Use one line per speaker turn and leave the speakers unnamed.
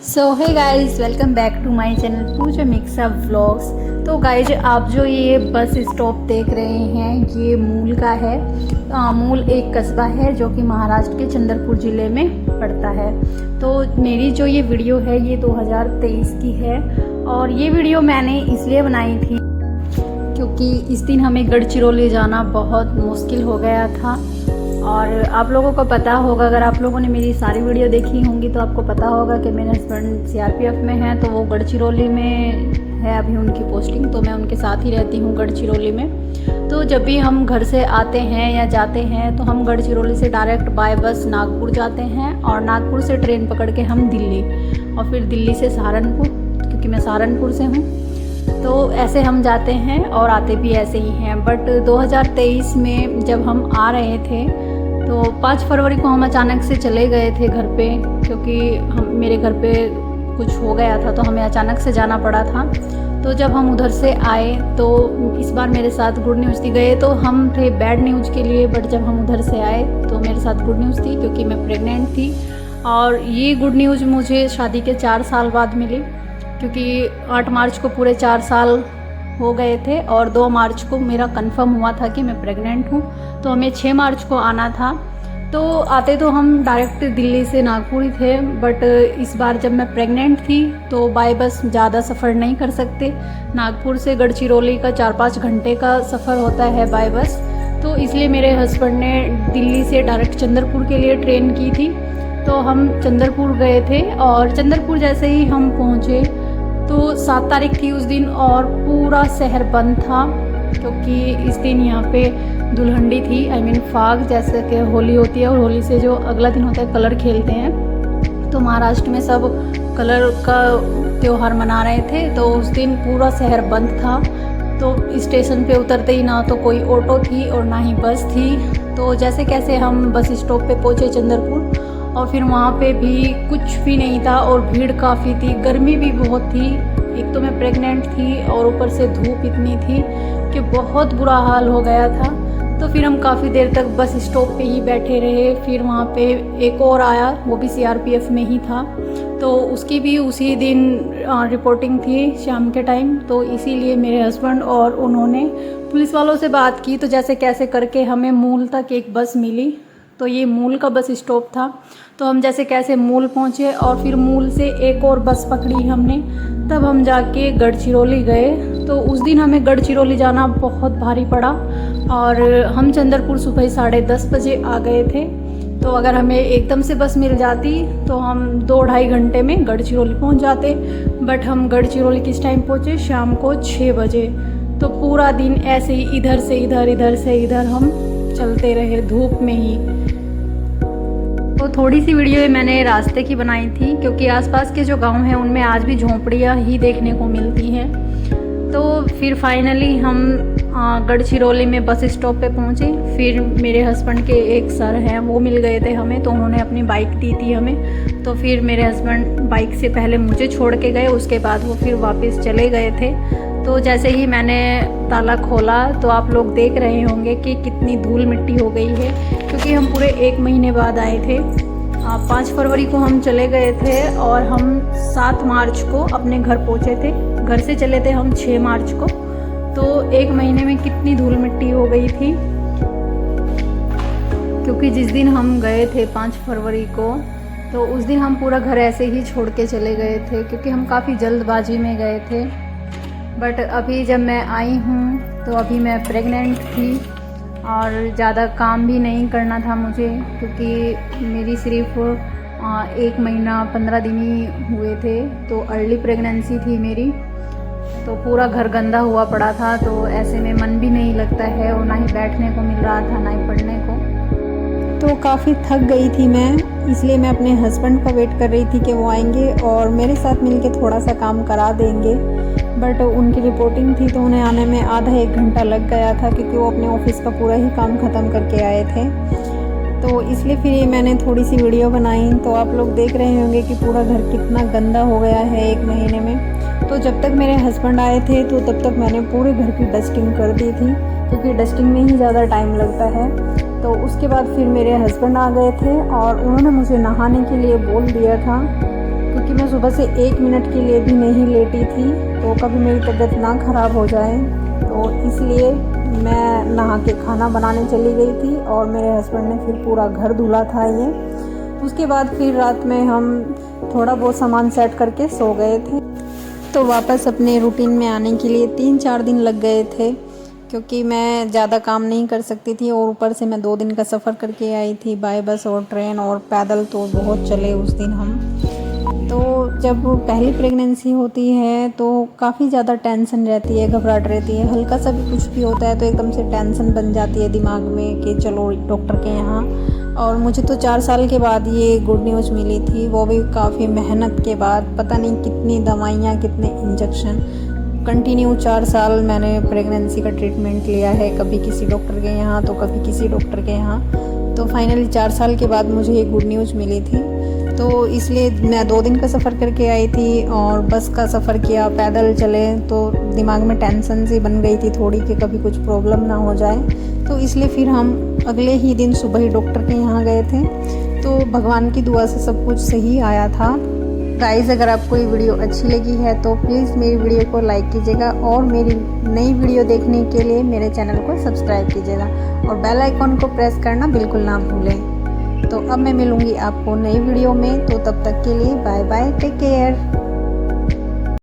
So hey guys, welcome back to my channel Pooja mix up vlogs. तो guys, आप जो ये बस स्टॉप देख रहे हैं ये मूल का है। मूल एक कस्बा है जो कि महाराष्ट्र के चंद्रपुर ज़िले में पड़ता है। तो मेरी जो ये वीडियो है ये 2023 की है और ये वीडियो मैंने इसलिए बनाई थी क्योंकि इस दिन हमें गढ़चिरौली जाना बहुत मुश्किल हो गया था। और आप लोगों को पता होगा, अगर आप लोगों ने मेरी सारी वीडियो देखी होंगी तो आपको पता होगा कि मेरे हस्बैंड सीआरपीएफ में हैं, तो वो गढ़चिरौली में है अभी उनकी पोस्टिंग। तो मैं उनके साथ ही रहती हूँ गढ़चिरौली में। तो जब भी हम घर से आते हैं या जाते हैं तो हम गढ़चिरौली से डायरेक्ट बाय बस नागपुर जाते हैं और नागपुर से ट्रेन पकड़ के हम दिल्ली और फिर दिल्ली से सहारनपुर, क्योंकि मैं सहारनपुर से हूँ। तो ऐसे हम जाते हैं और आते भी ऐसे ही हैं। बट 2023 में जब हम आ रहे थे तो 5 फरवरी को हम अचानक से चले गए थे घर पे, क्योंकि मेरे घर पे कुछ हो गया था तो हमें अचानक से जाना पड़ा था। तो जब हम उधर से आए तो इस बार मेरे साथ गुड न्यूज़ थी। गए तो हम थे बैड न्यूज़ के लिए, बट जब हम उधर से आए तो मेरे साथ गुड न्यूज़ थी क्योंकि मैं प्रेग्नेंट थी। और ये गुड न्यूज़ मुझे शादी के 4 साल बाद मिली, क्योंकि 8 मार्च को पूरे 4 साल हो गए थे और 2 मार्च को मेरा कंफर्म हुआ था कि मैं प्रेग्नेंट हूँ। तो हमें 6 मार्च को आना था। तो आते तो हम डायरेक्ट दिल्ली से नागपुर ही थे, बट इस बार जब मैं प्रेग्नेंट थी तो बाय बस ज़्यादा सफ़र नहीं कर सकते। नागपुर से गढ़चिरौली का 4-5 घंटे का सफ़र होता है बाय बस। तो इसलिए मेरे हस्बैंड ने दिल्ली से डायरेक्ट चंद्रपुर के लिए ट्रेन की थी। तो हम चंद्रपुर गए थे और चंद्रपुर जैसे ही हम पहुँचे तो 7 तारीख थी उस दिन और पूरा शहर बंद था, क्योंकि इस दिन यहाँ पे दुल्हंडी थी, आई मीन फाग, जैसे कि होली होती है और होली से जो अगला दिन होता है कलर खेलते हैं। तो महाराष्ट्र में सब कलर का त्यौहार मना रहे थे। तो उस दिन पूरा शहर बंद था। तो स्टेशन पे उतरते ही ना तो कोई ऑटो थी और ना ही बस थी। तो जैसे कैसे हम बस स्टॉप पे पहुँचे चंद्रपुर, और फिर वहाँ पे भी कुछ भी नहीं था और भीड़ काफ़ी थी, गर्मी भी बहुत थी। एक तो मैं प्रेग्नेंट थी और ऊपर से धूप इतनी थी कि बहुत बुरा हाल हो गया था। तो फिर हम काफ़ी देर तक बस स्टॉप पे ही बैठे रहे। फिर वहाँ पे एक और आया, वो भी सीआरपीएफ में ही था, तो उसकी भी उसी दिन रिपोर्टिंग थी शाम के टाइम। तो इसीलिए मेरे हस्बैंड और उन्होंने पुलिस वालों से बात की। तो जैसे कैसे करके हमें मूल तक एक बस मिली। तो ये मूल का बस स्टॉप था। तो हम जैसे कैसे मूल पहुँचे और फिर मूल से एक और बस पकड़ी हमने, तब हम जाके गढ़चिरौली गए। तो उस दिन हमें गढ़चिरौली जाना बहुत भारी पड़ा और हम चंद्रपुर सुबह 10:30 बजे आ गए थे। तो अगर हमें एकदम से बस मिल जाती तो हम 2-2.5 घंटे में गढ़चिरौली पहुँच जाते। बट हम गढ़चिरौली किस टाइम पहुँचे? शाम को 6 बजे। तो पूरा दिन ऐसे ही इधर से इधर, इधर से इधर हम चलते रहे धूप में ही। तो थोड़ी सी वीडियो मैंने रास्ते की बनाई थी, क्योंकि आसपास के जो गांव हैं उनमें आज भी झोंपड़ियाँ ही देखने को मिलती हैं। तो फिर फाइनली हम गढ़चिरौली में बस स्टॉप पे पहुँचे। फिर मेरे हस्बैंड के एक सर हैं, वो मिल गए थे हमें, तो उन्होंने अपनी बाइक दी थी हमें। तो फिर मेरे हस्बैंड बाइक से पहले मुझे छोड़ के गए, उसके बाद वो फिर वापस चले गए थे। तो जैसे ही मैंने ताला खोला तो आप लोग देख रहे होंगे कि कितनी धूल मिट्टी हो गई है, क्योंकि हम पूरे 1 महीने बाद आए थे। 5 फरवरी को हम चले गए थे और हम 7 मार्च को अपने घर पहुंचे थे। घर से चले थे हम 6 मार्च को। तो 1 महीने में कितनी धूल मिट्टी हो गई थी, क्योंकि जिस दिन हम गए थे 5 फरवरी को तो उस दिन हम पूरा घर ऐसे ही छोड़ के चले गए थे, क्योंकि हम काफ़ी जल्दबाजी में गए थे। बट अभी जब मैं आई हूँ तो अभी मैं प्रेग्नेंट थी और ज़्यादा काम भी नहीं करना था मुझे, क्योंकि मेरी सिर्फ 1 महीना 15 दिन ही हुए थे। तो अर्ली प्रेगनेंसी थी मेरी। तो पूरा घर गंदा हुआ पड़ा था, तो ऐसे में मन भी नहीं लगता है और ना ही बैठने को मिल रहा था ना ही पढ़ने को। तो काफ़ी थक गई थी मैं, इसलिए मैं अपने हस्बैंड का वेट कर रही थी कि वो आएंगे और मेरे साथ मिलके थोड़ा सा काम करा देंगे। बट उनकी रिपोर्टिंग थी तो उन्हें आने में आधा 1 घंटा लग गया था, क्योंकि वो अपने ऑफिस का पूरा ही काम ख़त्म करके आए थे। तो इसलिए फिर ये मैंने थोड़ी सी वीडियो बनाई। तो आप लोग देख रहे होंगे कि पूरा घर कितना गंदा हो गया है 1 महीने में। तो जब तक मेरे हस्बैंड आए थे तो तब तक मैंने पूरे घर की डस्टिंग कर दी थी, क्योंकि डस्टिंग में ही ज़्यादा टाइम लगता है। तो उसके बाद फिर मेरे हस्बैंड आ गए थे और उन्होंने मुझे नहाने के लिए बोल दिया था।
क्योंकि मैं सुबह से 1 मिनट के लिए भी नहीं लेटी थी, तो कभी मेरी तबीयत ना ख़राब हो जाए, तो इसलिए मैं नहा के खाना बनाने चली गई थी और मेरे हस्बैंड ने फिर पूरा घर धुला था ये। उसके बाद फिर रात में हम थोड़ा बहुत सामान सेट करके सो गए थे। तो वापस अपने रूटीन में आने के लिए 3-4 दिन लग गए थे, क्योंकि मैं ज़्यादा काम नहीं कर सकती थी और ऊपर से मैं 2 दिन का सफ़र करके आई थी बाय बस और ट्रेन, और पैदल तो बहुत चले उस दिन हम। तो जब पहली प्रेगनेंसी होती है तो काफ़ी ज़्यादा टेंशन रहती है, घबराहट रहती है, हल्का सा भी कुछ भी होता है तो एकदम से टेंशन बन जाती है दिमाग में कि चलो डॉक्टर के यहाँ। और मुझे तो 4 साल के बाद ये गुड न्यूज़ मिली थी, वो भी काफ़ी मेहनत के बाद। पता नहीं कितनी दवाइयाँ, कितने इंजेक्शन, कंटिन्यू 4 साल मैंने प्रेगनेंसी का ट्रीटमेंट लिया है, कभी किसी डॉक्टर के यहाँ तो कभी किसी डॉक्टर के यहाँ। तो फाइनली 4 साल के बाद मुझे ये गुड न्यूज़ मिली थी, तो इसलिए मैं 2 दिन का सफ़र करके आई थी और बस का सफ़र किया, पैदल चले, तो दिमाग में टेंशन सी बन गई थी थोड़ी कि कभी कुछ प्रॉब्लम ना हो जाए। तो इसलिए फिर हम अगले ही दिन सुबह ही डॉक्टर के यहाँ गए थे। तो भगवान की दुआ से सब कुछ सही आया था। गाइस, अगर आपको ये वीडियो अच्छी लगी है तो प्लीज़ मेरी वीडियो को लाइक कीजिएगा और मेरी नई वीडियो देखने के लिए मेरे चैनल को सब्सक्राइब कीजिएगा और बेल आइकॉन को प्रेस करना बिल्कुल ना भूलें। तो अब मैं मिलूँगी आपको नई वीडियो में, तो तब तक के लिए बाय बाय, टेक केयर।